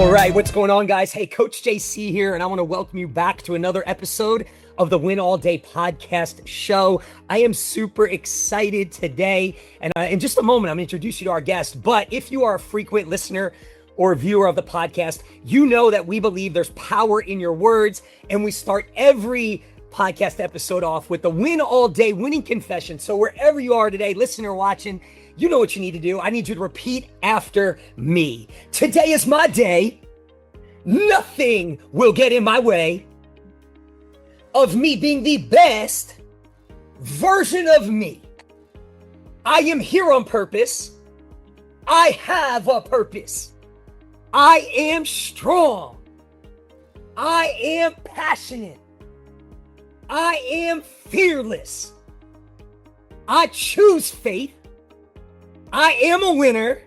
All right, what's going on, guys? Hey, Coach JC here, and I want to welcome you back to another episode of the Win All Day podcast show. I am super excited today, and in just a moment, I'm going to introduce you to our guest. But if you are a frequent listener or viewer of the podcast, you know that we believe there's power in your words, and we start every podcast episode off with the Win All Day winning confession. So wherever you are today, listening or watching, you know what you need to do. I need you to repeat after me. Today is my day. Nothing will get in my way of me being the best version of me. I am here on purpose. I have a purpose. I am strong. I am passionate. I am fearless. I choose faith. I am a winner.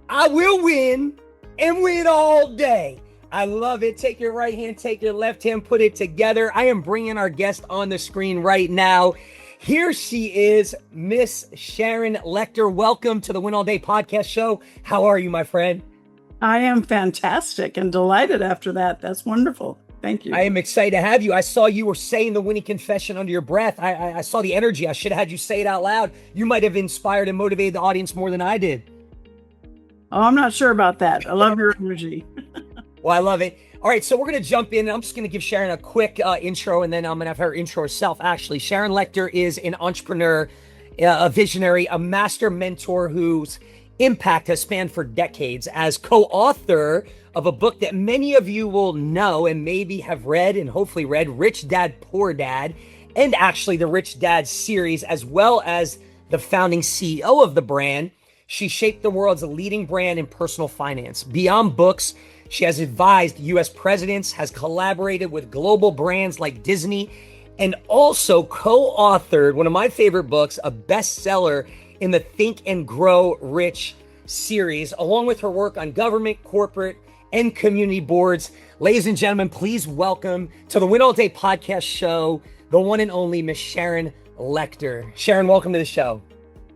I will win and win all day. I love it. Take your right hand, take your left hand, put it together. I am bringing our guest on the screen right now. Here she is, Miss Sharon Lechter. Welcome to the Win All Day podcast show. How are you, my friend? I am fantastic and delighted after that. That's wonderful. Thank you. I am excited to have you. I saw you were saying the winning confession under your breath. I saw the energy. I should have had you say it out loud. You might have inspired and motivated the audience more than I did. Oh, I'm not sure about that. I love your energy. Well, I love it. All right, so we're going to jump in. I'm just going to give Sharon a quick intro, and then I'm going to have her intro herself, actually. Sharon Lechter is an entrepreneur, a visionary, a master mentor whose impact has spanned for decades as co-author of a book that many of you will know and maybe have read and hopefully read, Rich Dad, Poor Dad, and actually the Rich Dad series, as well as the founding CEO of the brand. She shaped the world's leading brand in personal finance. Beyond books, she has advised U.S. presidents, has collaborated with global brands like Disney, and also co-authored one of my favorite books, a bestseller in the Think and Grow Rich series, along with her work on government, corporate, and community boards. Ladies and gentlemen, please welcome to the Win All Day podcast show, the one and only Miss Sharon Lechter. Sharon, welcome to the show.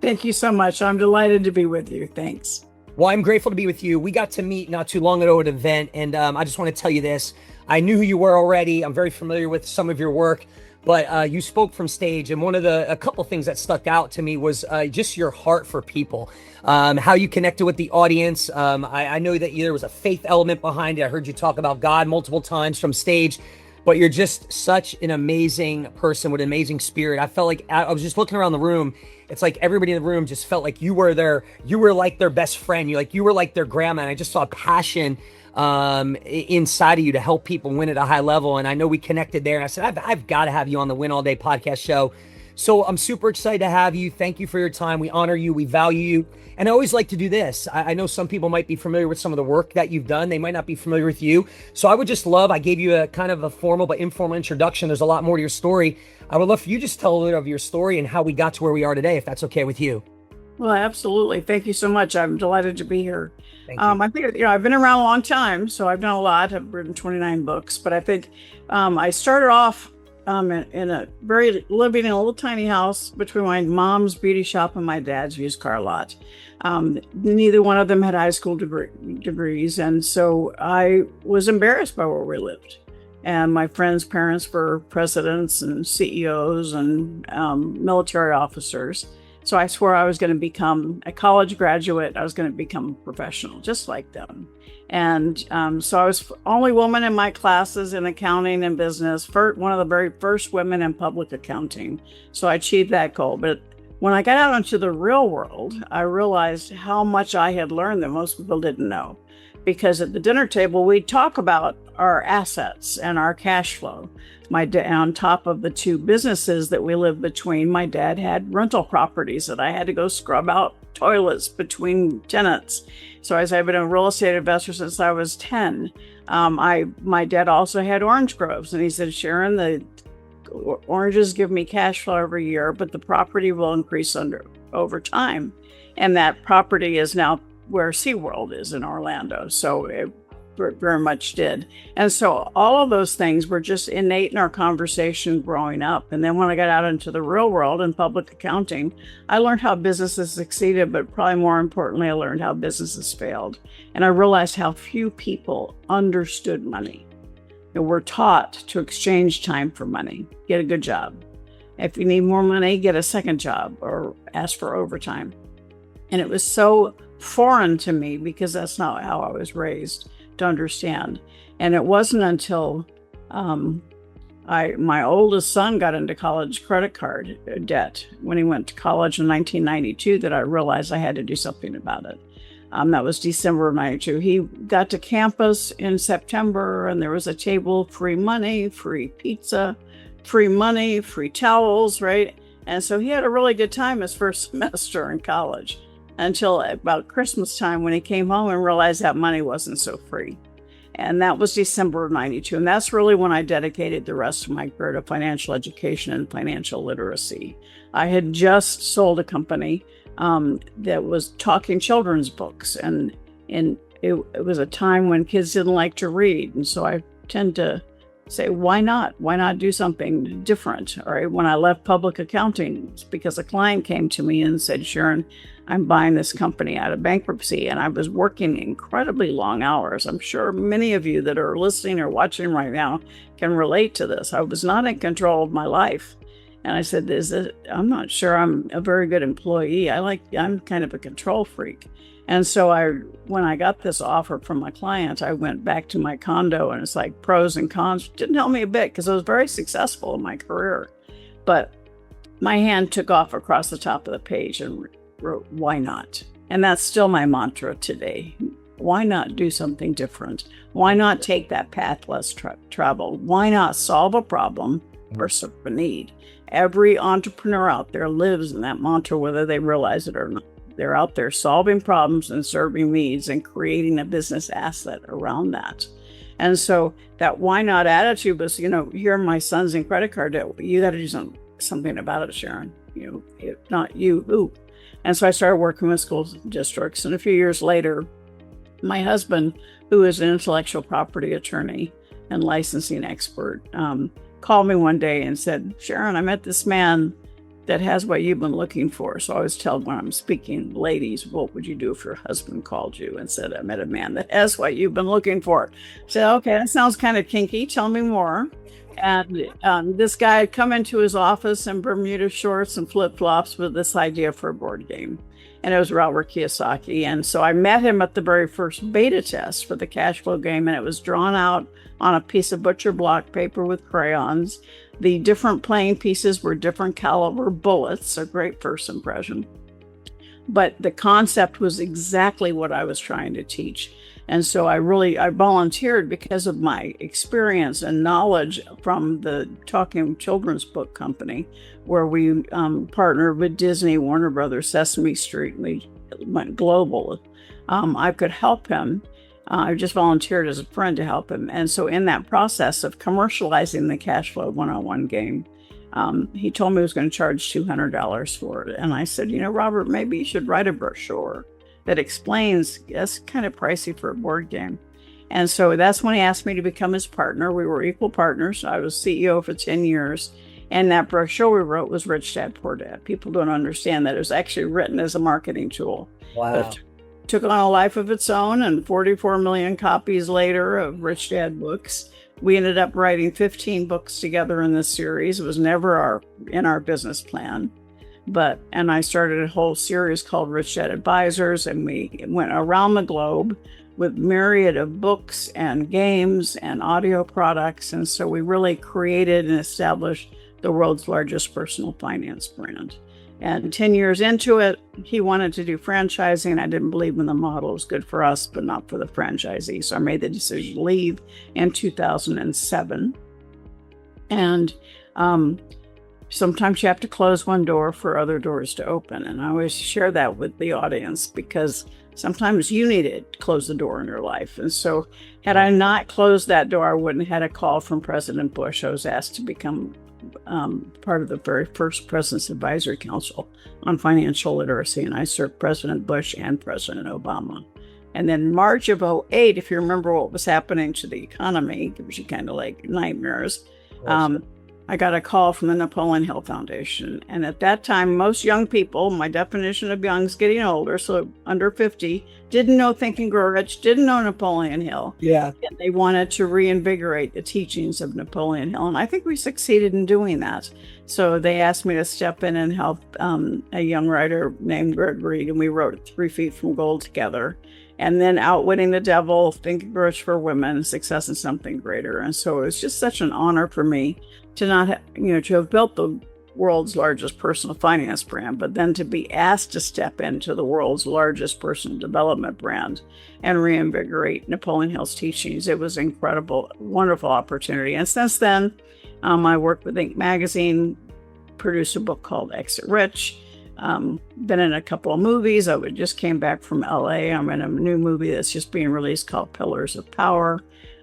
Thank you so much. I'm delighted to be with you. Thanks. Well, I'm grateful to be with you. We got to meet not too long ago at an event, and I just want to tell you this. I knew who you were already. I'm very familiar with some of your work, but you spoke from stage, and a couple things that stuck out to me was just your heart for people, how you connected with the audience. I know that there was a faith element behind it. I heard you talk about God multiple times from stage, but you're just such an amazing person with an amazing spirit. I felt like I was just looking around the room. It's like everybody in the room just felt like you were like their best friend. You were like their grandma. And I just saw passion inside of you to help people win at a high level. And I know we connected there. And I said, I've got to have you on the Win All Day podcast show. So I'm super excited to have you. Thank you for your time. We honor you. We value you. And I always like to do this. I know some people might be familiar with some of the work that you've done. They might not be familiar with you. So I gave you a kind of a formal but informal introduction. There's a lot more to your story. I would love for you to just tell a little of your story and how we got to where we are today, if that's okay with you. Well, absolutely. Thank you so much. I'm delighted to be here. Thank you. I think, I've been around a long time, so I've done a lot. I've written 29 books, but I think I started off living in a little tiny house between my mom's beauty shop and my dad's used car lot. Neither one of them had high school degrees, and so I was embarrassed by where we lived. And my friends' parents were presidents and CEOs and military officers. So I swore I was going to become a college graduate. I was going to become a professional, just like them. And so I was the only woman in my classes in accounting and business, one of the very first women in public accounting. So I achieved that goal. But when I got out into the real world, I realized how much I had learned that most people didn't know. Because at the dinner table, we'd talk about our assets and our cash flow. On top of the two businesses that we lived between, my dad had rental properties that I had to go scrub out toilets between tenants. So as I've been a real estate investor since I was 10, my dad also had orange groves. And he said, Sharon, the oranges give me cash flow every year, but the property will increase over time. And that property is now where SeaWorld is in Orlando. So very much did. And so all of those things were just innate in our conversation growing up. And then when I got out into the real world in public accounting, I learned how businesses succeeded, but probably more importantly, I learned how businesses failed. And I realized how few people understood money. And we're taught to exchange time for money, get a good job. If you need more money, get a second job or ask for overtime. And it was so foreign to me because that's not how I was raised to understand. And it wasn't until my oldest son got into college credit card debt when he went to college in 1992 that I realized I had to do something about it. That was December of 92. He got to campus in September and there was a table, free money, free pizza, free money, free towels, right? And so he had a really good time his first semester in college until about Christmas time when he came home and realized that money wasn't so free. And that was December of 92. And that's really when I dedicated the rest of my career to financial education and financial literacy. I had just sold a company that was talking children's books. And it was a time when kids didn't like to read. And so I tend to say, why not? Why not do something different? All right. When I left public accounting, it's because a client came to me and said, Sharon, I'm buying this company out of bankruptcy. And I was working incredibly long hours. I'm sure many of you that are listening or watching right now can relate to this. I was not in control of my life. And I said, I'm not sure I'm a very good employee. I'm kind of a control freak. And so when I got this offer from my client, I went back to my condo and it's like pros and cons. Didn't help me a bit because I was very successful in my career. But my hand took off across the top of the page and wrote, why not? And that's still my mantra today. Why not do something different? Why not take that path less traveled? Why not solve a problem or serve a need? Every entrepreneur out there lives in that mantra, whether they realize it or not. They're out there solving problems and serving needs and creating a business asset around that. And so that why not attitude was, here my son's in credit card debt. You got to do something about it, Sharon. If not you, who? And so I started working with school districts. And a few years later, my husband, who is an intellectual property attorney and licensing expert, called me one day and said, Sharon, I met this man that has what you've been looking for. So I always tell when I'm speaking, ladies, what would you do if your husband called you and said, I met a man that has what you've been looking for? I said, okay, that sounds kind of kinky. Tell me more. And this guy had come into his office in Bermuda shorts and flip-flops with this idea for a board game. And it was Robert Kiyosaki. And so I met him at the very first beta test for the cash flow game. And it was drawn out on a piece of butcher block paper with crayons. The different playing pieces were different caliber bullets, a great first impression. But the concept was exactly what I was trying to teach. And so I volunteered because of my experience and knowledge from the Talking Children's Book Company, where we partnered with Disney, Warner Brothers, Sesame Street, and we went global. I could help him. I just volunteered as a friend to help him. And so in that process of commercializing the Cash Flow 101 game, he told me he was going to charge $200 for it. And I said, Robert, maybe you should write a brochure that explains that's kind of pricey for a board game. And so that's when he asked me to become his partner. We were equal partners. I was CEO for 10 years. And that brochure we wrote was Rich Dad, Poor Dad. People don't understand that it was actually written as a marketing tool. Wow. Took on a life of its own, and 44 million copies later of Rich Dad books. We ended up writing 15 books together in this series. It was never in our business plan. And I started a whole series called Rich Dad Advisors, and we went around the globe with myriad of books and games and audio products. And so we really created and established the world's largest personal finance brand. And 10 years into it, he wanted to do franchising. I didn't believe in the model. It was good for us, but not for the franchisee. So I made the decision to leave in 2007. And sometimes you have to close one door for other doors to open. And I always share that with the audience because sometimes you need to close the door in your life. And so had I not closed that door, I wouldn't have had a call from President Bush. I was asked to become part of the very first President's Advisory Council on financial literacy. And I served President Bush and President Obama. And then March of '08, if you remember what was happening to the economy, gives you kind of like nightmares. I got a call from the Napoleon Hill Foundation. And at that time, most young people, my definition of young is getting older, so under 50, didn't know Think and Grow Rich, didn't know Napoleon Hill. Yeah. And they wanted to reinvigorate the teachings of Napoleon Hill. And I think we succeeded in doing that. So they asked me to step in and help a young writer named Greg Reed, and we wrote 3 Feet from Gold together. And then Outwitting the Devil, Think and Grow Rich for Women, Success in Something Greater. And so it was just such an honor for me to not, to have built the world's largest personal finance brand, but then to be asked to step into the world's largest personal development brand and reinvigorate Napoleon Hill's teachings. It was incredible, wonderful opportunity. And since then, I worked with Inc. Magazine, produced a book called Exit Rich, been in a couple of movies. I just came back from LA. I'm in a new movie that's just being released called Pillars of Power.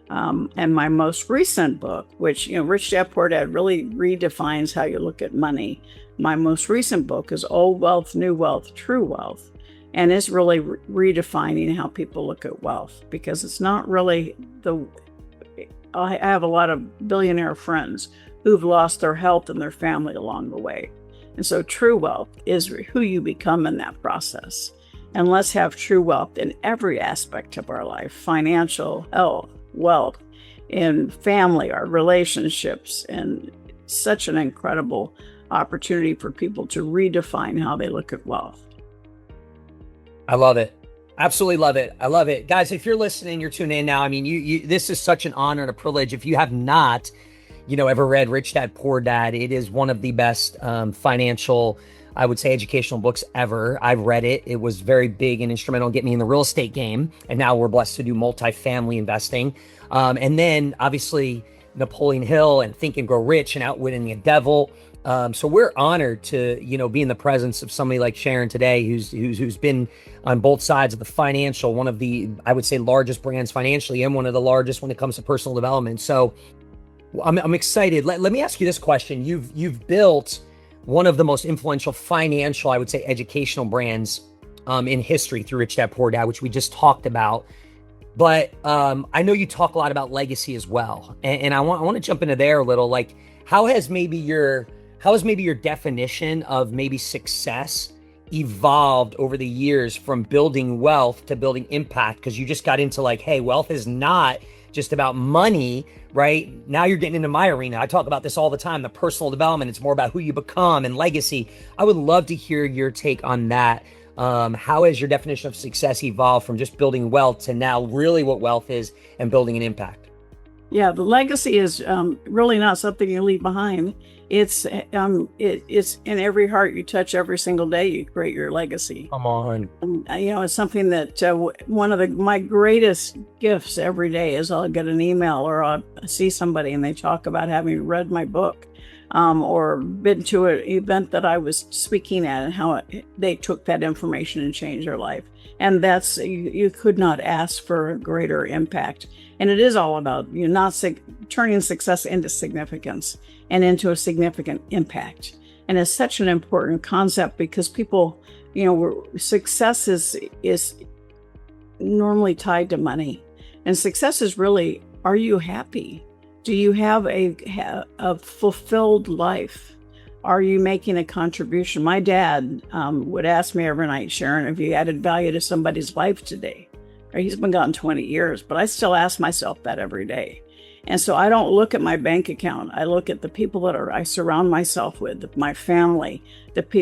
And my most recent book, which, Rich Dad Poor Dad really redefines how you look at money. My most recent book is Old Wealth, New Wealth, True Wealth. And it's really redefining how people look at wealth, because it's not really I have a lot of billionaire friends who've lost their health and their family along the way. And so true wealth is who you become in that process. And let's have true wealth in every aspect of our life: financial, health, wealth, in family, our relationships, and such an incredible opportunity for people to redefine how they look at wealth. I love it. Absolutely love it. I love it. Guys, if you're listening, you're tuning in now. I mean, this is such an honor and a privilege. If you have not, ever read Rich Dad Poor Dad, it is one of the best financial, I would say, educational books ever. I've read it. It was very big and instrumental in getting me in the real estate game. And now we're blessed to do multifamily investing. And then obviously Napoleon Hill and Think and Grow Rich and Outwitting the Devil. So we're honored to, be in the presence of somebody like Sharon today, who's been on both sides of the financial, one of the, I would say, largest brands financially, and one of the largest when it comes to personal development. So I'm excited. Let me ask you this question. You've built one of the most influential financial, I would say, educational brands in history through Rich Dad Poor Dad, which we just talked about. But I know you talk a lot about legacy as well. And I want to jump into there a little. Like, how has maybe your definition of maybe success evolved over the years from building wealth to building impact? Because you just got into like, hey, wealth is not just about money, right? Now you're getting into my arena. I talk about this all the time, the personal development. It's more about who you become and legacy. I would love to hear your take on that. How has your definition of success evolved from just building wealth to now really what wealth is and building an impact? Yeah, the legacy is really not something you leave behind. It's in every heart you touch every single day. You create your legacy. Come on. It's something that one of my greatest gifts every day is I'll get an email or I'll see somebody and they talk about having read my book, or been to an event that I was speaking at and how they took that information and changed their life. And that's, you could not ask for a greater impact. And it is all about turning success into significance and into a significant impact. And it's such an important concept because people, success is normally tied to money. And success is really, are you happy? Do you have a fulfilled life? Are you making a contribution? My dad would ask me every night, Sharon, have you added value to somebody's life today? Or he's been gone 20 years, but I still ask myself that every day. And so I don't look at my bank account. I look at the people that I surround myself with, my family.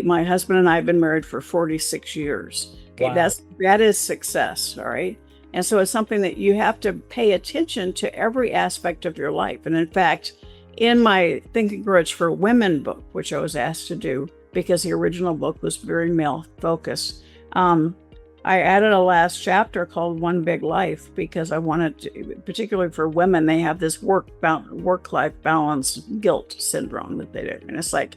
My husband and I have been married for 46 years. Okay, wow. That is success, all right? And so it's something that you have to pay attention to every aspect of your life. And in fact, in my Think and Grow Rich for Women book, which I was asked to do because the original book was very male focused, I added a last chapter called One Big Life because I wanted to, particularly for women, they have this work-life balance guilt syndrome that they do. And it's like,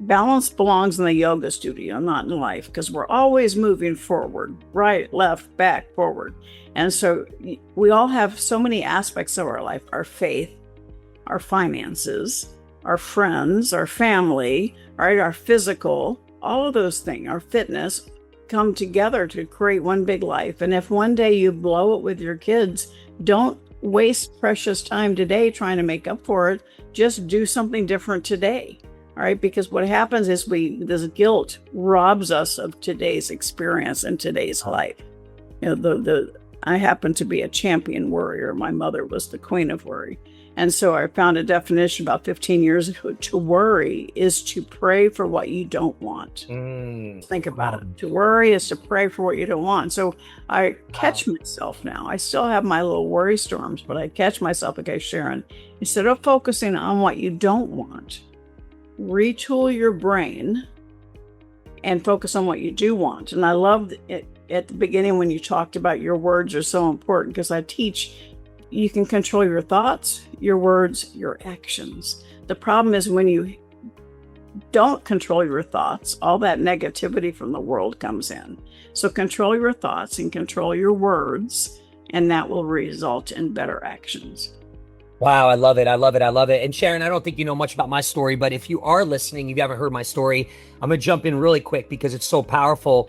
balance belongs in the yoga studio, not in life, because we're always moving forward, right, left, back, forward. And so we all have so many aspects of our life: our faith, our finances, our friends, our family, right, our physical, all of those things, our fitness. come together to create one big life. And if one day you blow it with your kids, don't waste precious time today trying to make up for it. Just do something different today. All right. Because what happens is this guilt robs us of today's experience and today's life. I happen to be a champion worrier. My mother was the queen of worry. And so I found a definition about 15 years ago. To worry is to pray for what you don't want. Think about it. To worry is to pray for what you don't want. So I catch myself now. I still have my little worry storms, but I catch myself, okay, Sharon, instead of focusing on what you don't want, retool your brain and focus on what you do want. And I love it at the beginning when you talked about your words are so important, because I teach you can control your thoughts, your words, your actions. The problem is when you don't control your thoughts, all that negativity from the world comes in. So control your thoughts and control your words, and that will result in better actions. Wow, I love it. I love it. I love it. And Sharon, I don't think you know much about my story, but if you are listening, if you haven't heard my story, I'm going to jump in really quick because it's so powerful.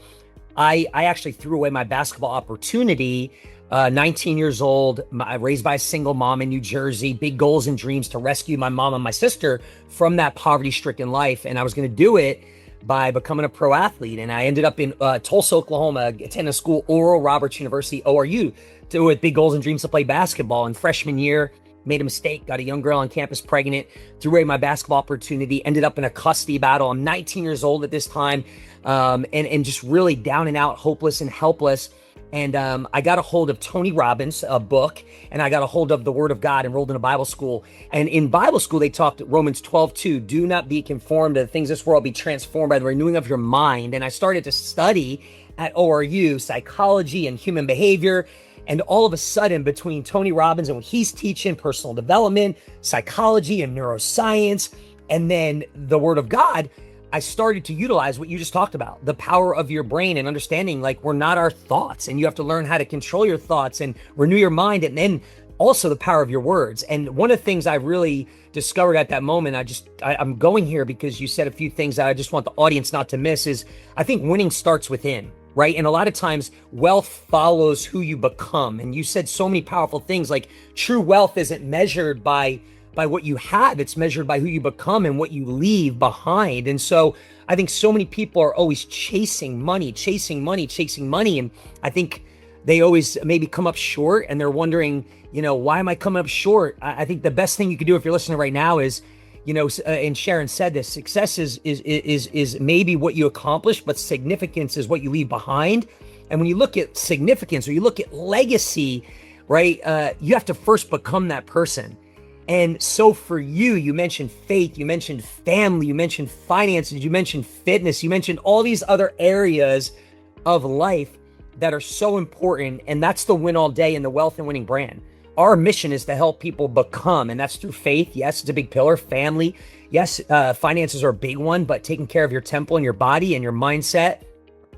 I actually threw away my basketball opportunity. 19 years old, raised by a single mom in New Jersey, big goals and dreams to rescue my mom and my sister from that poverty-stricken life. And I was going to do it by becoming a pro athlete. And I ended up in Tulsa, Oklahoma, attending a school, Oral Roberts University, ORU, with big goals and dreams to play basketball. And freshman year, made a mistake, got a young girl on campus pregnant, threw away my basketball opportunity, ended up in a custody battle. I'm 19 years old at this time, and just really down and out, hopeless and helpless. And I got a hold of Tony Robbins' book, and I got a hold of the Word of God, enrolled in a Bible school. And in Bible school, they talked Romans 12:2, do not be conformed to the things of this world, be transformed by the renewing of your mind. And I started to study at ORU psychology and human behavior. And all of a sudden, between Tony Robbins and what he's teaching, personal development, psychology and neuroscience, and then the Word of God, I started to utilize what you just talked about, the power of your brain and understanding like we're not our thoughts, and you have to learn how to control your thoughts and renew your mind, and then also the power of your words. And one of the things I really discovered at that moment, I'm going here because you said a few things that I just want the audience not to miss, is I think winning starts within. Right. And a lot of times wealth follows who you become. And you said so many powerful things, like true wealth isn't measured by what you have. It's measured by who you become and what you leave behind. And so I think so many people are always chasing money. And I think they always maybe come up short, and they're wondering, why am I coming up short? I think the best thing you could do if you're listening right now is, and Sharon said this, success is maybe what you accomplish, but significance is what you leave behind. And when you look at significance or you look at legacy, right, you have to first become that person. And so for you, you mentioned faith, you mentioned family, you mentioned finances, you mentioned fitness, you mentioned all these other areas of life that are so important. And that's the Win All Day and the Wealth and Winning brand. Our mission is to help people become, and that's through faith. Yes, it's a big pillar. Family. Yes, finances are a big one, but taking care of your temple and your body and your mindset.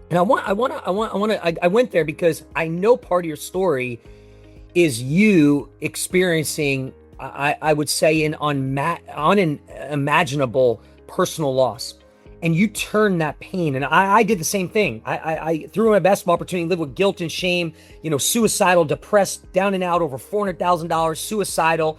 And I went there because I know part of your story is you experiencing, I would say, an unimaginable personal loss. And you turn that pain. And I did the same thing. I threw my basketball opportunity, lived with guilt and shame, suicidal, depressed, down and out, over $400,000, suicidal.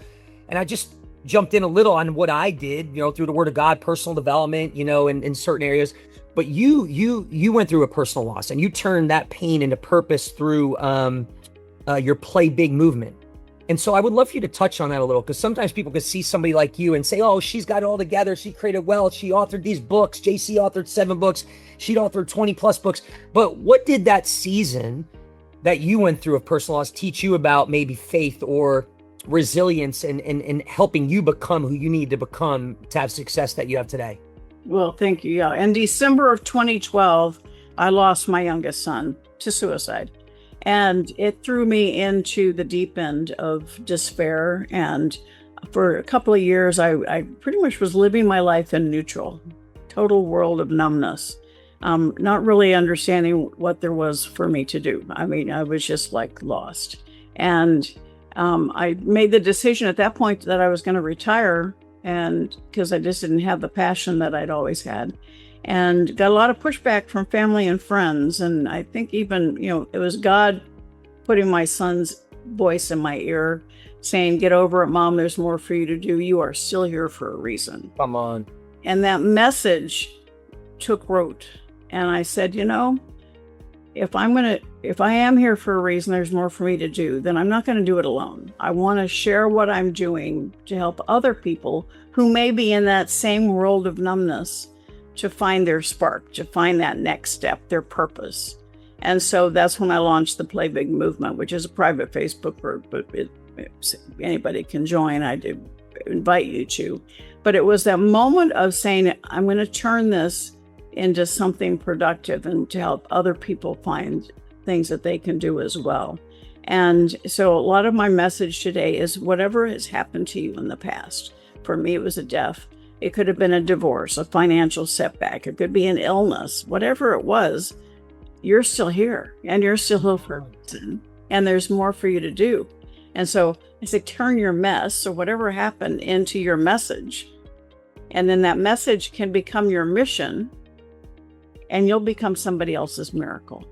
And I just jumped in a little on what I did, through the Word of God, personal development, in certain areas. But you went through a personal loss, and you turned that pain into purpose through your Play Big movement. And so I would love for you to touch on that a little, because sometimes people could see somebody like you and say, oh, she's got it all together. She created wealth. She authored these books. JC authored 7 books. She'd authored 20 plus books. But what did that season that you went through of personal loss teach you about maybe faith or resilience and helping you become who you need to become to have success that you have today? Well, thank you. Yeah. In December of 2012, I lost my youngest son to suicide. And it threw me into the deep end of despair. And for a couple of years, I pretty much was living my life in neutral, total world of numbness, not really understanding what there was for me to do. I mean, I was just like lost. And I made the decision at that point that I was going to retire, and because I just didn't have the passion that I'd always had. and got a lot of pushback from family and friends. And I think even, it was God putting my son's voice in my ear saying, "Get over it, Mom. There's more for you to do. You are still here for a reason." Come on. And that message took root. And I said, if I am here for a reason, there's more for me to do, then I'm not going to do it alone. I want to share what I'm doing to help other people who may be in that same world of numbness to find their spark, to find that next step, their purpose. And so that's when I launched the Play Big movement, which is a private Facebook group, but anybody can join. I do invite you to. But it was that moment of saying, I'm going to turn this into something productive and to help other people find things that they can do as well. And so a lot of my message today is whatever has happened to you in the past. For me, it was a death. It could have been a divorce, a financial setback. It could be an illness. Whatever it was, you're still here and you're still here for a reason. And there's more for you to do. And so I say, turn your mess or whatever happened into your message. And then that message can become your mission, and you'll become somebody else's miracle.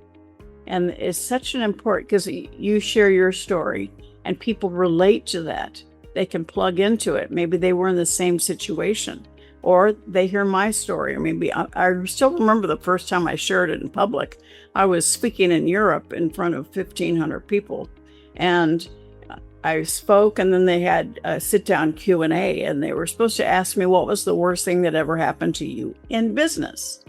And it's such an important, because you share your story and people relate to that. They can plug into it. Maybe they were in the same situation, or they hear my story. Or maybe I still remember the first time I shared it in public. I was speaking in Europe in front of 1,500 people, and I spoke, and then they had a sit-down Q&A, and they were supposed to ask me what was the worst thing that ever happened to you in business.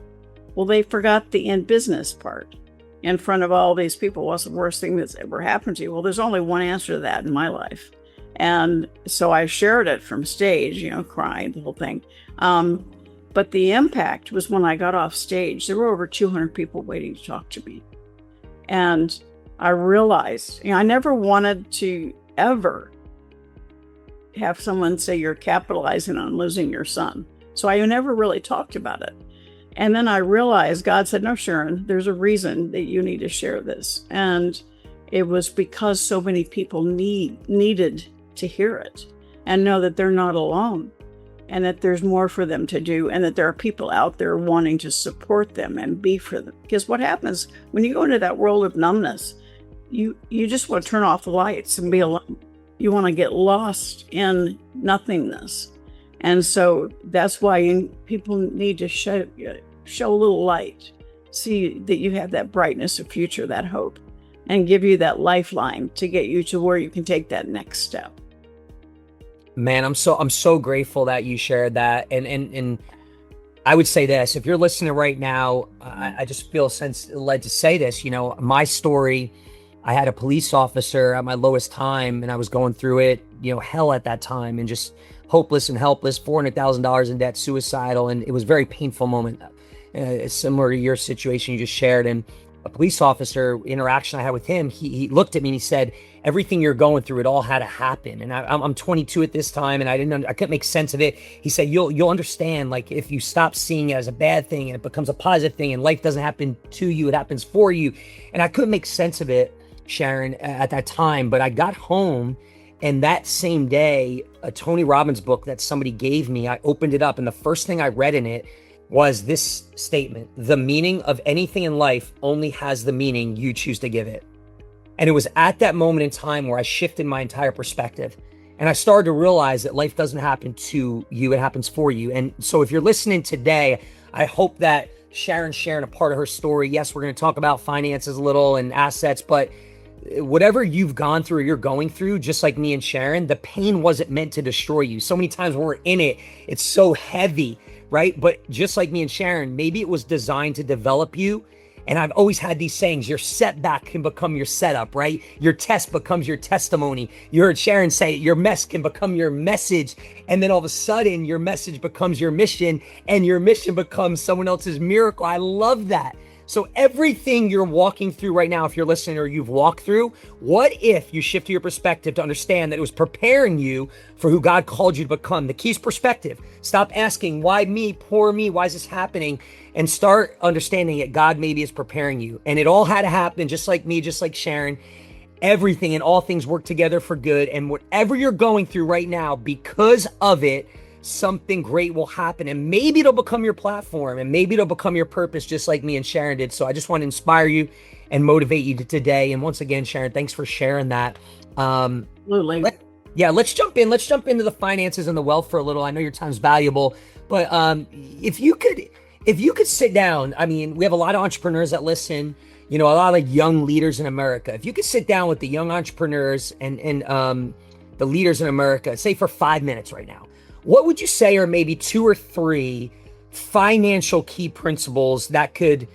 Well, they forgot the in business part. In front of all these people, what's the worst thing that's ever happened to you? Well, there's only one answer to that in my life. And so I shared it from stage, crying, the whole thing. But the impact was when I got off stage, there were over 200 people waiting to talk to me. And I realized, I never wanted to ever have someone say you're capitalizing on losing your son. So I never really talked about it. And then I realized God said, no, Sharon, there's a reason that you need to share this. And it was because so many people needed to hear it and know that they're not alone and that there's more for them to do and that there are people out there wanting to support them and be for them. Because what happens when you go into that world of numbness, you just want to turn off the lights and be alone. You want to get lost in nothingness. And so that's why people need to show a little light, see that you have that brightness of future, that hope, and give you that lifeline to get you to where you can take that next step. Man, I'm so grateful that you shared that. And I would say this, if you're listening right now, I just feel led to say this, my story, I had a police officer at my lowest time and I was going through it, hell at that time, and just hopeless and helpless, $400,000 in debt, suicidal. And it was a very painful moment, similar to your situation you just shared. And a police officer interaction I had with him, he looked at me and he said, everything you're going through, it all had to happen. And I'm 22 at this time, and I couldn't make sense of it. He said, you'll understand, like, if you stop seeing it as a bad thing and it becomes a positive thing and life doesn't happen to you, it happens for you. And I couldn't make sense of it, Sharon, at that time. But I got home, and that same day, a Tony Robbins book that somebody gave me, I opened it up, and the first thing I read in it was this statement: the meaning of anything in life only has the meaning you choose to give it. And it was at that moment in time where I shifted my entire perspective. And I started to realize that life doesn't happen to you, it happens for you. And so if you're listening today, I hope that Sharon's sharing a part of her story. Yes, we're going to talk about finances a little and assets, but whatever you've gone through or you're going through, just like me and Sharon, the pain wasn't meant to destroy you. So many times when we're in it, it's so heavy, right? But just like me and Sharon, maybe it was designed to develop you. And I've always had these sayings: your setback can become your setup, right? Your test becomes your testimony. You heard Sharon say your mess can become your message. And then all of a sudden your message becomes your mission, and your mission becomes someone else's miracle. I love that. So everything you're walking through right now, if you're listening or you've walked through, what if you shift your perspective to understand that it was preparing you for who God called you to become? The key is perspective. Stop asking, why me, poor me, why is this happening? And start understanding that God maybe is preparing you. And it all had to happen, just like me, just like Sharon. Everything and all things work together for good. And whatever you're going through right now, because of it, something great will happen, and maybe it'll become your platform, and maybe it'll become your purpose, just like me and Sharon did. So I just want to inspire you and motivate you today. And once again, Sharon, thanks for sharing that. Absolutely. Let's jump in. Let's jump into the finances and the wealth for a little. I know your time's valuable, but if you could sit down, I mean, we have a lot of entrepreneurs that listen, a lot of young leaders in America. If you could sit down with the young entrepreneurs and the leaders in America, say for 5 minutes right now, what would you say are maybe 2 or 3 financial key principles that could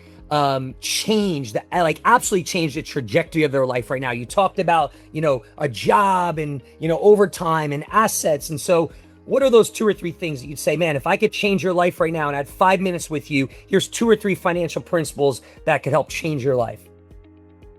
change that, absolutely change the trajectory of their life right now? You talked about, a job and, overtime and assets. And so what are those 2 or 3 things that you'd say, man, if I could change your life right now and I had 5 minutes with you, here's 2 or 3 financial principles that could help change your life?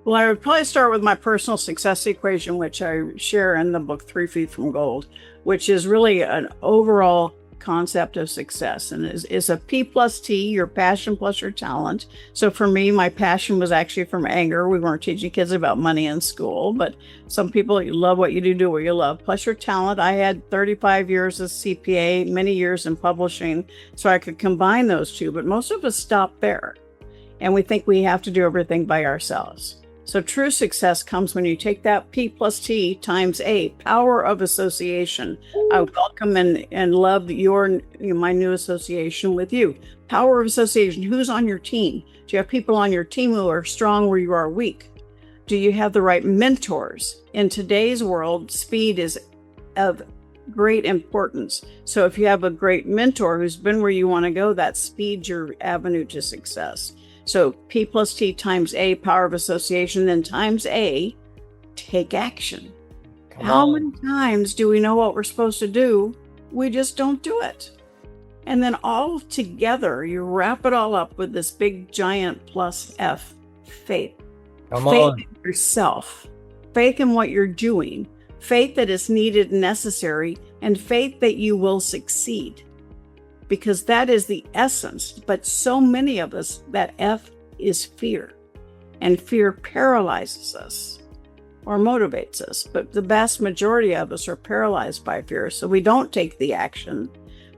Well, I would probably start with my personal success equation, which I share in the book, 3 Feet from Gold, which is really an overall concept of success, and is a P plus T, your passion plus your talent. So for me, my passion was actually from anger. We weren't teaching kids about money in school, but some people, you love what you do what you love. Plus your talent. I had 35 years as CPA, many years in publishing, so I could combine those two, but most of us stop there. And we think we have to do everything by ourselves. So true success comes when you take that P plus T times A, power of association. I welcome and love my new association with you. Power of association. Who's on your team? Do you have people on your team who are strong where you are weak? Do you have the right mentors? In today's world, speed is of great importance. So if you have a great mentor who's been where you want to go, that speeds your avenue to success. So P plus T times A, power of association, then times A, take action. How many times do we know what we're supposed to do? We just don't do it. And then all together, you wrap it all up with this big giant plus F, faith. Faith in yourself, faith in what you're doing, faith that is needed and necessary, and faith that you will succeed. Because that is the essence. But so many of us, that F is fear. And fear paralyzes us or motivates us. But the vast majority of us are paralyzed by fear. So we don't take the action.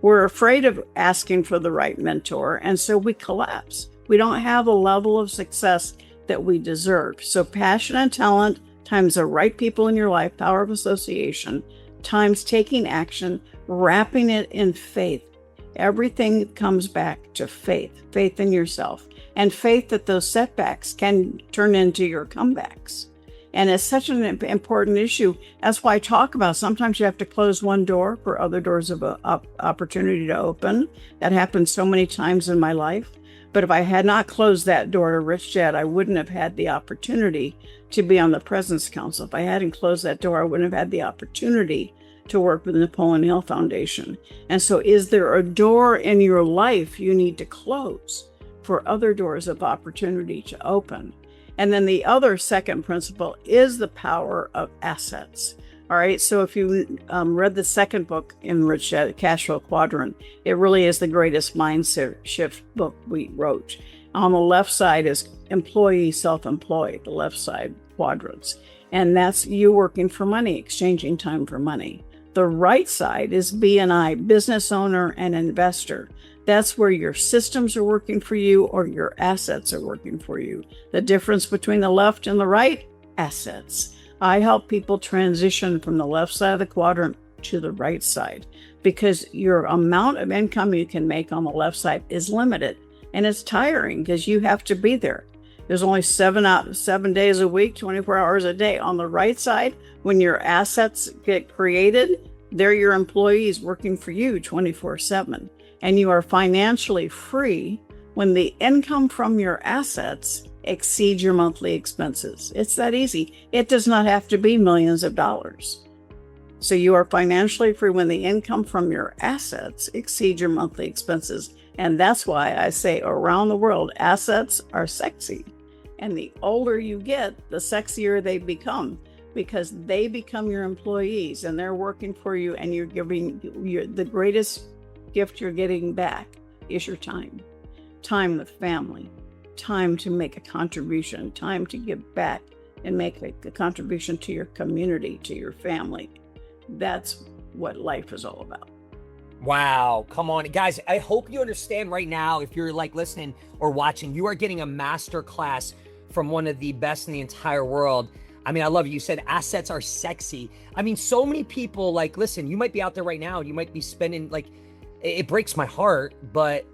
We're afraid of asking for the right mentor. And so we collapse. We don't have a level of success that we deserve. So passion and talent times the right people in your life, power of association, times taking action, wrapping it in faith. Everything comes back to faith in yourself, and faith that those setbacks can turn into your comebacks. And it's such an important issue. That's why I talk about sometimes you have to close one door for other doors of opportunity to open. That happened so many times in my life. But if I had not closed that door to Rich Dad, I wouldn't have had the opportunity to be on the President's Council. If I hadn't closed that door, I wouldn't have had the opportunity to work with the Napoleon Hill Foundation. And so is there a door in your life you need to close for other doors of opportunity to open? And then the other second principle is the power of assets. All right. So if you read the second book in Rich Dad, Cash Flow Quadrant, it really is the greatest mindset shift book we wrote. On the left side is employee, self-employed, the left side quadrants. And that's you working for money, exchanging time for money. The right side is B&I, business owner and investor. That's where your systems are working for you or your assets are working for you. The difference between the left and the right, assets. I help people transition from the left side of the quadrant to the right side because your amount of income you can make on the left side is limited and it's tiring because you have to be there. There's only 7 days a week, 24 hours a day. On the right side, when your assets get created, they're your employees working for you 24/7. And you are financially free when the income from your assets exceeds your monthly expenses. It's that easy. It does not have to be millions of dollars. So you are financially free when the income from your assets exceeds your monthly expenses. And that's why I say around the world, assets are sexy. And the older you get, the sexier they become because they become your employees and they're working for you and you're giving the greatest gift you're getting back is your time. Time with family, time to make a contribution, time to give back and make a contribution to your community, to your family. That's what life is all about. Wow. Come on, guys. I hope you understand right now, if you're like listening or watching, you are getting a master class from one of the best in the entire world. I mean, I love it. You said assets are sexy. I mean, so many people like, listen, you might be out there right now. You might be spending like, it breaks my heart, but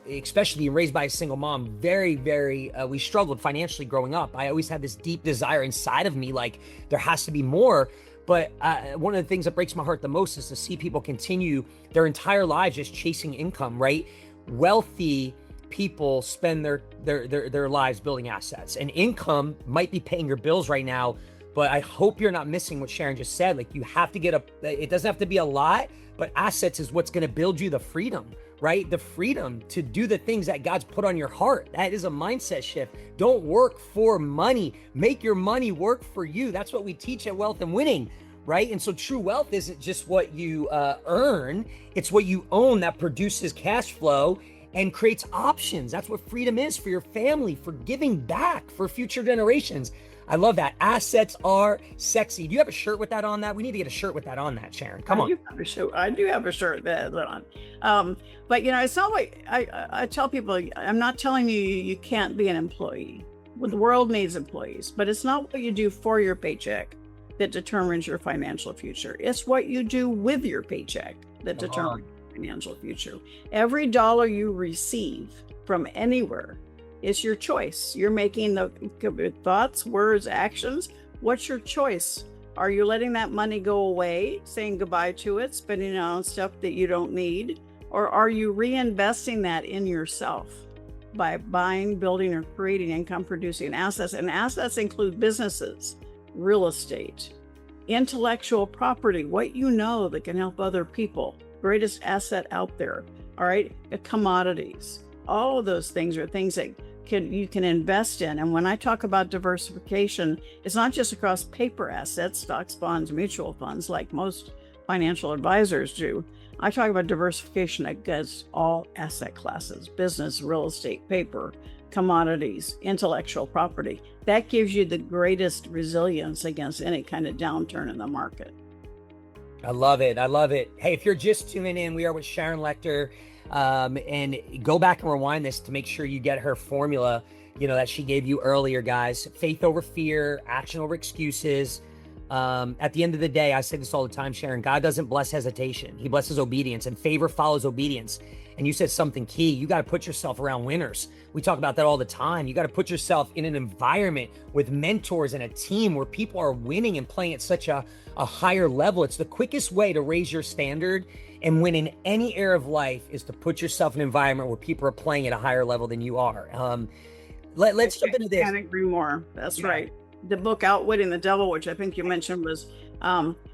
especially being raised by a single mom, we struggled financially growing up. I always had this deep desire inside of me, like there has to be more. But one of the things that breaks my heart the most is to see people continue their entire lives just chasing income, right? Wealthy people spend their lives building assets, and income might be paying your bills right now. But I hope you're not missing what Sharon just said. Like, you have to it doesn't have to be a lot, but assets is what's going to build you the freedom, right? The freedom to do the things that God's put on your heart. That is a mindset shift. Don't work for money. Make your money work for you. That's what we teach at Wealth and Winning, right? And so true wealth isn't just what you earn. It's what you own that produces cash flow and creates options. That's what freedom is for your family, for giving back for future generations. I love that. Assets are sexy. Do you have a shirt with that on that? We need to get a shirt with that on that, Sharon. Come on. I do have a shirt that on. But it's not like I tell people, I'm not telling you you can't be an employee. Well, the world needs employees, but it's not what you do for your paycheck that determines your financial future. It's what you do with your paycheck that determines your financial future. Every dollar you receive from anywhere, it's your choice. You're making the thoughts, words, actions. What's your choice? Are you letting that money go away, saying goodbye to it, spending it on stuff that you don't need? Or are you reinvesting that in yourself by buying, building, or creating income-producing assets? And assets include businesses, real estate, intellectual property, what you know that can help other people, greatest asset out there, all right? Commodities. All of those things are things that you can invest in. And when I talk about diversification, it's not just across paper assets, stocks, bonds, mutual funds, like most financial advisors do. I talk about diversification against all asset classes: business, real estate, paper, commodities, intellectual property. That gives you the greatest resilience against any kind of downturn in the market. I love it. I love it. Hey, if you're just tuning in, we are with Sharon Lechter. And go back and rewind this to make sure you get her formula, that she gave you earlier, guys. Faith over fear, action over excuses. At the end of the day, I say this all the time, Sharon, God doesn't bless hesitation. He blesses obedience, and favor follows obedience. And you said something key. You got to put yourself around winners. We talk about that all the time. You got to put yourself in an environment with mentors and a team where people are winning and playing at such a higher level. It's the quickest way to raise your standard and win in any area of life, is to put yourself in an environment where people are playing at a higher level than you are. Let's jump into this. I can't agree more. That's right. The book Outwitting the Devil, which I think you mentioned, was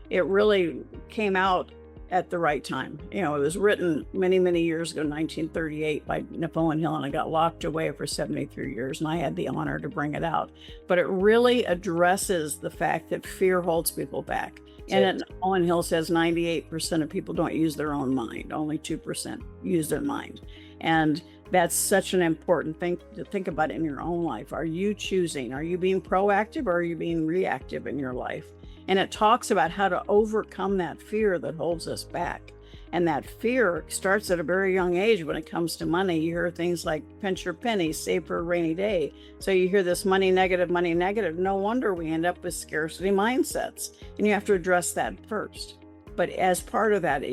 it really came out at the right time. It was written many, many years ago, 1938, by Napoleon Hill, and it got locked away for 73 years, and I had the honor to bring it out. But it really addresses the fact that fear holds people back. And Napoleon Hill says 98% of people don't use their own mind. Only 2% use their mind. And that's such an important thing to think about in your own life. Are you choosing? Are you being proactive, or are you being reactive in your life? And it talks about how to overcome that fear that holds us back. And that fear starts at a very young age when it comes to money. You hear things like pinch your pennies, save for a rainy day. So you hear this money negative, money negative. No wonder we end up with scarcity mindsets. And you have to address that first. But as part of that,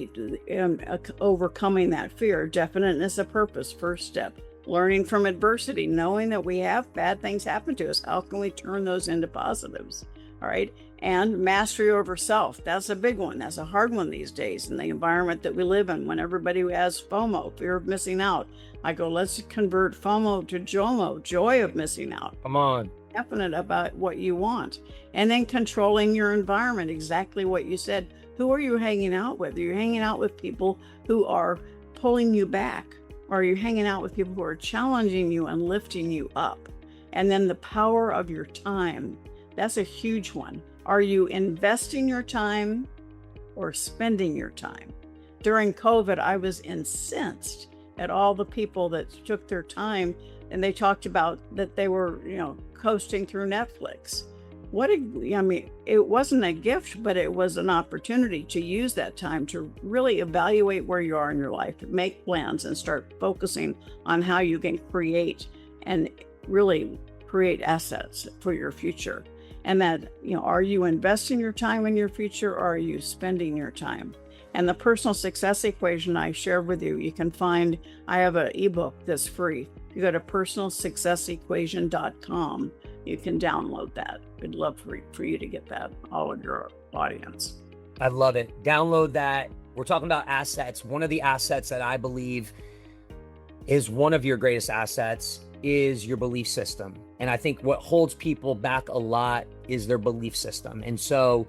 overcoming that fear, definiteness of purpose, first step. Learning from adversity, knowing that we have bad things happen to us. How can we turn those into positives? All right. And mastery over self. That's a big one. That's a hard one these days in the environment that we live in, when everybody has FOMO, fear of missing out. I go, let's convert FOMO to JOMO, joy of missing out. Come on. Definite about what you want. And then controlling your environment, exactly what you said. Who are you hanging out with? Are you hanging out with people who are pulling you back? Or are you hanging out with people who are challenging you and lifting you up? And then the power of your time. That's a huge one. Are you investing your time or spending your time? During COVID, I was incensed at all the people that took their time, and they talked about that they were, coasting through Netflix. it wasn't a gift, but it was an opportunity to use that time to really evaluate where you are in your life, make plans, and start focusing on how you can create and really create assets for your future. And that, are you investing your time in your future, or are you spending your time? And the personal success equation I shared with you, you can find, I have an ebook that's free. You go to personalsuccessequation.com. You can download that. I'd love for you to get that, all of your audience. I love it. Download that. We're talking about assets. One of the assets that I believe is one of your greatest assets is your belief system. And I think what holds people back a lot is their belief system. And so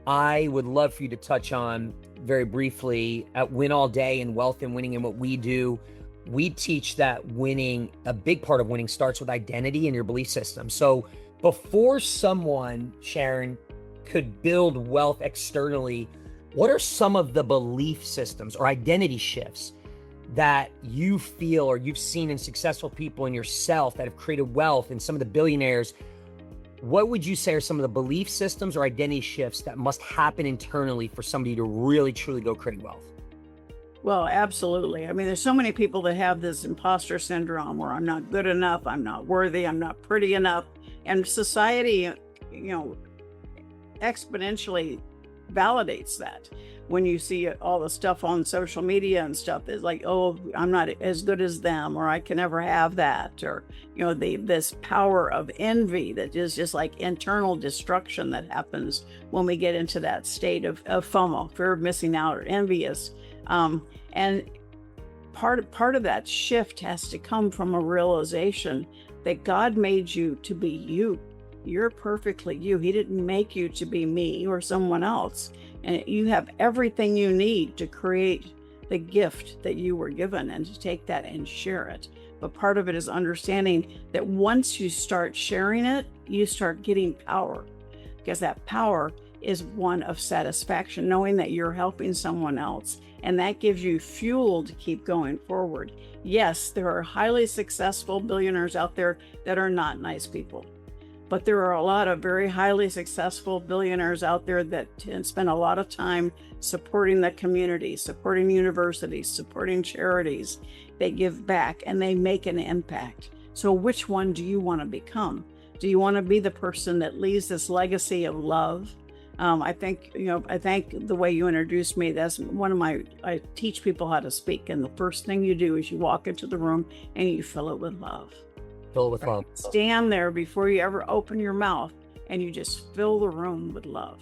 I would love for you to touch on very briefly at Win All Day and Wealth and Winning, and what we do. We teach that winning, a big part of winning, starts with identity and your belief system. So before someone, Sharon, could build wealth externally, what are some of the belief systems or identity shifts that you feel or you've seen in successful people and yourself that have created wealth, and some of the billionaires? What would you say are some of the belief systems or identity shifts that must happen internally for somebody to really, truly go create wealth? Well, absolutely. I mean, there's so many people that have this imposter syndrome where I'm not good enough, I'm not worthy, I'm not pretty enough. And society, exponentially validates that. When you see all the stuff on social media and stuff, it's like, oh, I'm not as good as them, or I can never have that, or this power of envy that is just like internal destruction that happens when we get into that state of FOMO, fear of missing out, or envious. And part of that shift has to come from a realization that God made you to be you. You're perfectly you. He didn't make you to be me or someone else. And you have everything you need to create the gift that you were given, and to take that and share it. But part of it is understanding that once you start sharing it, you start getting power, because that power is one of satisfaction, knowing that you're helping someone else. And that gives you fuel to keep going forward. Yes, there are highly successful billionaires out there that are not nice people. But there are a lot of very highly successful billionaires out there that spend a lot of time supporting the community, supporting universities, supporting charities. They give back and they make an impact. So which one do you want to become? Do you want to be the person that leaves this legacy of love? I think the way you introduced me, that's I teach people how to speak. And the first thing you do is you walk into the room and you fill it with love. Fill it with love. Stand there before you ever open your mouth, and you just fill the room with love.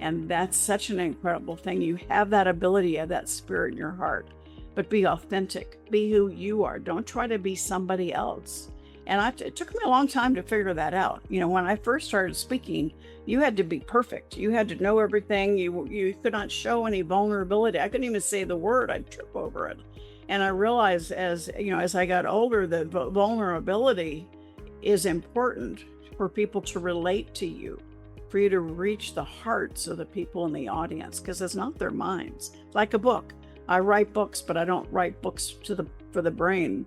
And that's such an incredible thing. You have that ability, you have that spirit in your heart. But be authentic. Be who you are. Don't try to be somebody else. And it took me a long time to figure that out. When I first started speaking, you had to be perfect. You had to know everything. You could not show any vulnerability. I couldn't even say the word. I'd trip over it. And I realized as I got older, that vulnerability is important for people to relate to you, for you to reach the hearts of the people in the audience, because it's not their minds. It's like a book. I write books, but I don't write books for the brain.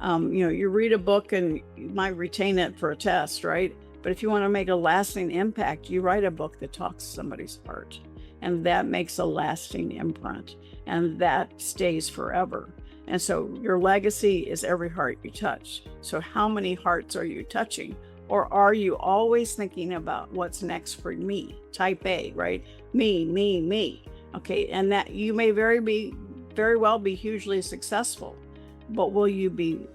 You read a book and you might retain it for a test, right? But if you want to make a lasting impact, you write a book that talks to somebody's heart, and that makes a lasting imprint, and that stays forever. And so your legacy is every heart you touch. So how many hearts are you touching? Or are you always thinking about what's next for me? Type A, right? Me. Okay, and that you may very well be hugely successful, but will you be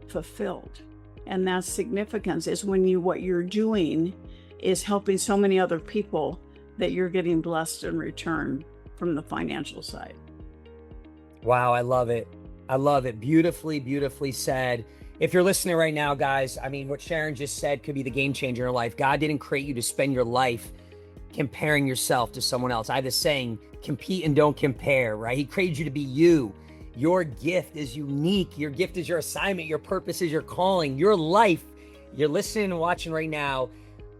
fulfilled? And that's significance, is when what you're doing is helping so many other people that you're getting blessed in return from the financial side. Wow, I love it. I love it. Beautifully, beautifully said. If you're listening right now, guys, I mean, what Sharon just said could be the game changer in your life. God didn't create you to spend your life comparing yourself to someone else. I have this saying, compete and don't compare, right? He created you to be you. Your gift is unique. Your gift is your assignment. Your purpose is your calling. Your life, you're listening and watching right now.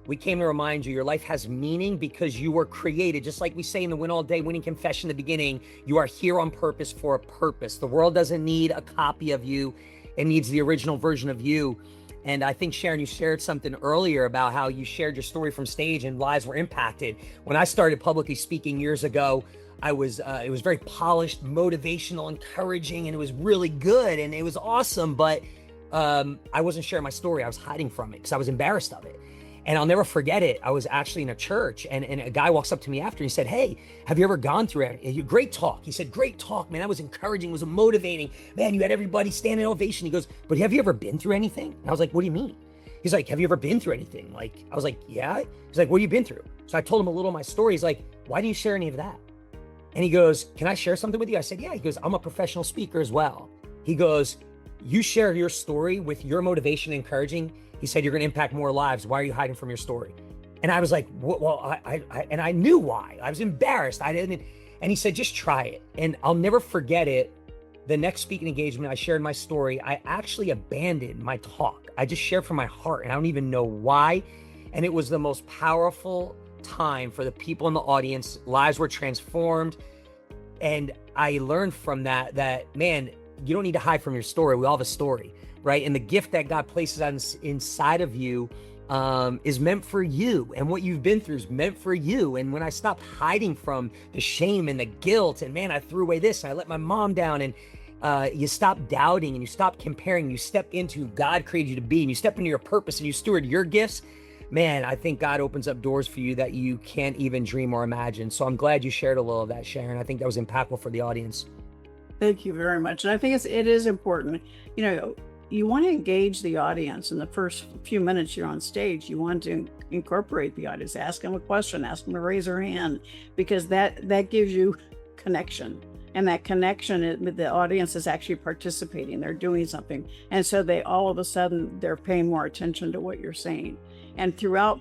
We came to remind you your life has meaning because you were created. Just like we say in the Win All Day Winning Confession in the beginning, you are here on purpose for a purpose. The world doesn't need a copy of you. It needs the original version of you. And I think, Sharon, you shared something earlier about how you shared your story from stage and lives were impacted. When I started publicly speaking years ago, it was very polished, motivational, encouraging, and it was really good and it was awesome. But I wasn't sharing my story. I was hiding from it because I was embarrassed of it. And I'll never forget it. I was actually in a church and a guy walks up to me after and he said, "Hey, have you ever gone through it? Great talk." He said, "Great talk, man. That was encouraging. It was motivating. Man, you had everybody standing ovation." He goes, "But have you ever been through anything?" And I was like, "What do you mean?" He's like, "Have you ever been through anything?" Like, I was like, "Yeah." He's like, "What have you been through?" So I told him a little of my story. He's like, "Why didn't you share any of that?" And he goes, "Can I share something with you?" I said, "Yeah." He goes, "I'm a professional speaker as well." He goes, "You share your story with your motivation and encouraging." He said, "You're going to impact more lives. Why are you hiding from your story?" And I was like, well, I knew why. I was embarrassed. I didn't. And he said, "Just try it." And I'll never forget it. The next speaking engagement, I shared my story. I actually abandoned my talk. I just shared from my heart and I don't even know why. And it was the most powerful time for the people in the audience. Lives were transformed. And I learned from that, man, you don't need to hide from your story. We all have a story, right? And the gift that God places inside of you is meant for you, and what you've been through is meant for you. And when I stopped hiding from the shame and the guilt, and man, I threw away this, and I let my mom down, and you stop doubting and you stop comparing, you step into who God created you to be, and you step into your purpose and you steward your gifts, man, I think God opens up doors for you that you can't even dream or imagine. So I'm glad you shared a little of that, Sharon. I think that was impactful for the audience. Thank you very much. And I think it is important. You want to engage the audience in the first few minutes you're on stage. You want to incorporate the audience, ask them a question, ask them to raise their hand, because that gives you connection. And that connection with the audience is actually participating. They're doing something. And so they all of a sudden, they're paying more attention to what you're saying. And throughout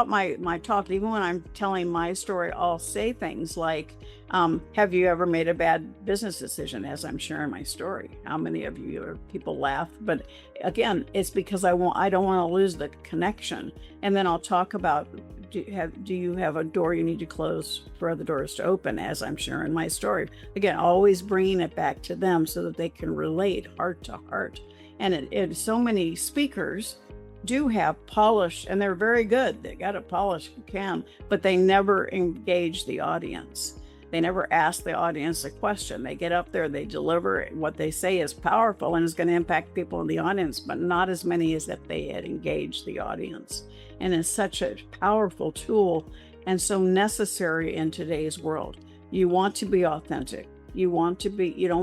my talk, even when I'm telling my story, I'll say things like, have you ever made a bad business decision as I'm sharing my story? How many of you or people laugh? But again, it's because I don't want to lose the connection. And then I'll talk about, do you have a door you need to close for other doors to open as I'm sharing my story? Again, always bringing it back to them so that they can relate heart to heart. And so many speakers do have polish, and they're very good. They got a polish cam, but they never engage the audience. They never ask the audience a question. They get up there, they deliver. What they say is powerful and is going to impact people in the audience, but not as many as if they had engaged the audience. And it's such a powerful tool and so necessary in today's world. You want to be authentic. You don't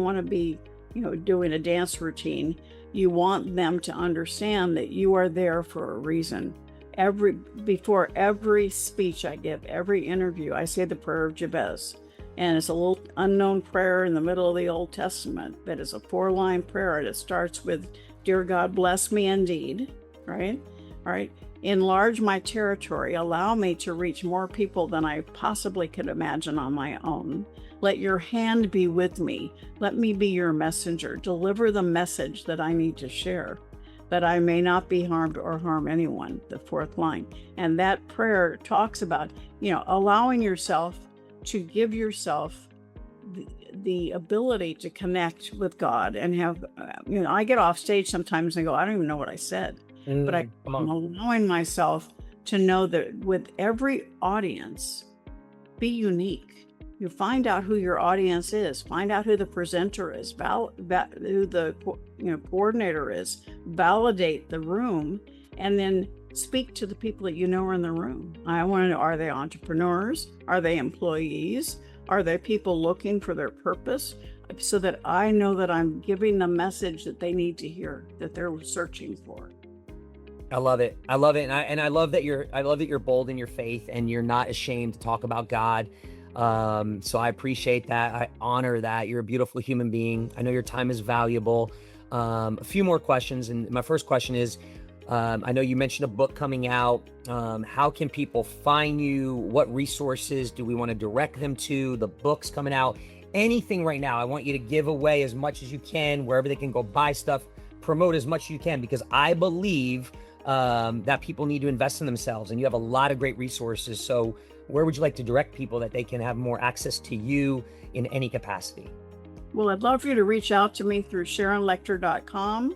want to be, doing a dance routine. You want them to understand that you are there for a reason. Before every speech I give, every interview, I say the prayer of Jabez. And it's a little unknown prayer in the middle of the Old Testament that is a 4-line prayer. And it starts with, "Dear God, bless me indeed," right? All right. "Enlarge my territory. Allow me to reach more people than I possibly could imagine on my own. Let your hand be with me. Let me be your messenger. Deliver the message that I need to share, that I may not be harmed or harm anyone," the 4th line. And that prayer talks about, allowing yourself to give yourself the ability to connect with God and have, I get off stage sometimes and go, I don't even know what I said, but I'm allowing myself to know that with every audience, be unique. You find out who your audience is, find out who the presenter is, who the coordinator is, validate the room, and then speak to the people that you know are in the room. I want to know, are they entrepreneurs? Are they employees? Are they people looking for their purpose? So that I know that I'm giving the message that they need to hear, that they're searching for. I love it. I love it. And I love that you're bold in your faith and you're not ashamed to talk about God. So I appreciate that. I honor that. You're a beautiful human being. I know your time is valuable. A few more questions. And my first question is, I know you mentioned a book coming out. How can people find you? What resources do we want to direct them to? The book's coming out. Anything right now. I want you to give away as much as you can, wherever they can go buy stuff, promote as much as you can, because I believe that people need to invest in themselves, and you have a lot of great resources. So where would you like to direct people that they can have more access to you in any capacity? Well, I'd love for you to reach out to me through SharonLechter.com.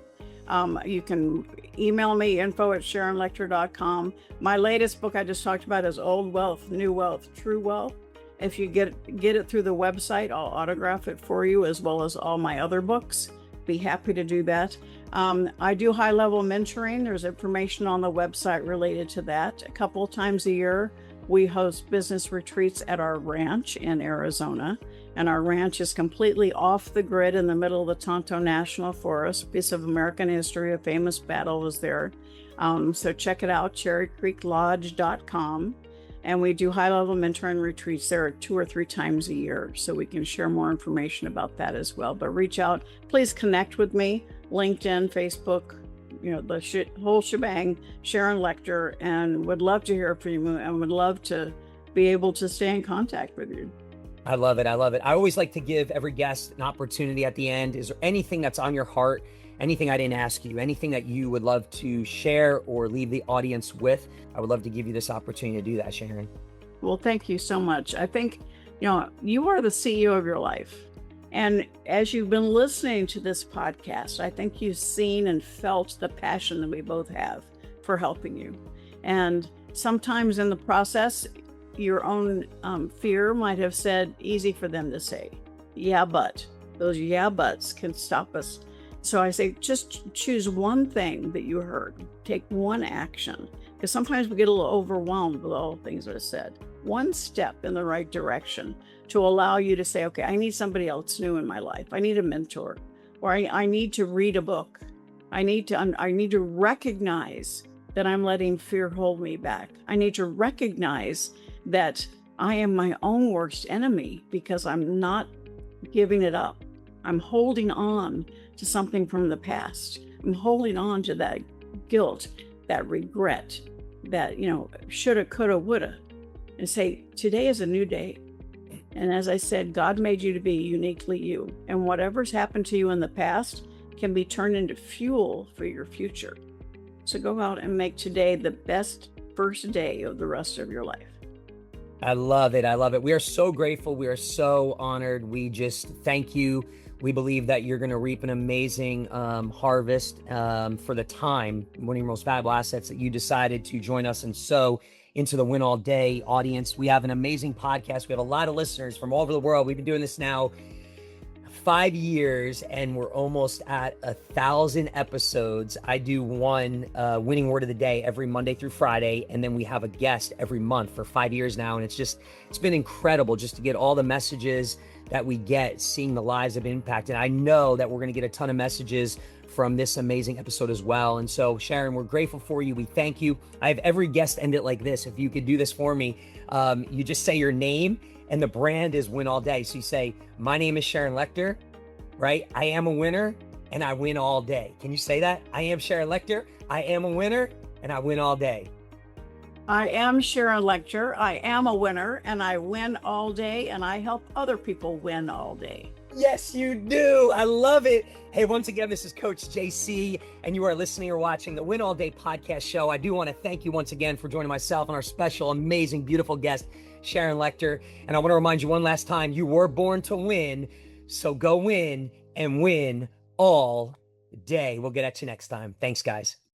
You can email me, info@sharonlechter.com. My latest book I just talked about is Old Wealth, New Wealth, True Wealth. If you get it through the website, I'll autograph it for you, as well as all my other books. Be happy to do that. I do high-level mentoring. There's information on the website related to that. A couple of times a year, we host business retreats at our ranch in Arizona. And our ranch is completely off the grid in the middle of the Tonto National Forest. Piece of American history, a famous battle was there. So check it out, cherrycreeklodge.com. And we do high-level mentoring retreats there 2 or 3 times a year, so we can share more information about that as well. But reach out, please connect with me, LinkedIn, Facebook, the whole shebang, Sharon Lechter, and would love to hear from you and would love to be able to stay in contact with you. I love it. I love it. I always like to give every guest an opportunity at the end. Is there anything that's on your heart? Anything I didn't ask you? Anything that you would love to share or leave the audience with? I would love to give you this opportunity to do that, Sharon. Well, thank you so much. I think, you are the CEO of your life. And as you've been listening to this podcast, I think you've seen and felt the passion that we both have for helping you. And sometimes in the process, your own fear might have said, easy for them to say, yeah, but those yeah, buts can stop us. So I say, just choose one thing that you heard, take one action, because sometimes we get a little overwhelmed with all the things that are said. One step in the right direction to allow you to say, okay, I need somebody else new in my life. I need a mentor, or I need to read a book. I need to recognize that I'm letting fear hold me back. I need to recognize that I am my own worst enemy because I'm not giving it up. I'm holding on to something from the past. I'm holding on to that guilt, that regret, that, shoulda, coulda, woulda, and say, today is a new day. And as I said, God made you to be uniquely you. And whatever's happened to you in the past can be turned into fuel for your future. So go out and make today the best first day of the rest of your life. I love it. I love it. We are so grateful. We are so honored. We just thank you. We believe that you're going to reap an amazing harvest for the time, one of your most valuable assets that you decided to join us and sow into the Win All Day audience. We have an amazing podcast. We have a lot of listeners from all over the world. We've been doing this now 5 years and we're almost at 1,000 episodes. I do one winning word of the day every Monday through Friday. And then we have a guest every month for 5 years now. And it's been incredible just to get all the messages that we get, seeing the lives of impact. And I know that we're going to get a ton of messages from this amazing episode as well. And so Sharon, we're grateful for you. We thank you. I have every guest end it like this. If you could do this for me, you just say your name and the brand is Win All Day. So you say, my name is Sharon Lechter, right? I am a winner and I win all day. Can you say that? I am Sharon Lechter. I am a winner and I win all day. I am Sharon Lechter. I am a winner and I win all day, and I help other people win all day. Yes, you do. I love it. Hey, once again, this is Coach JC, and you are listening or watching the Win All Day podcast show. I do want to thank you once again for joining myself and our special, amazing, beautiful guest, Sharon Lechter. And I want to remind you one last time, you were born to win, so go win and win all day. We'll get at you next time. Thanks, guys.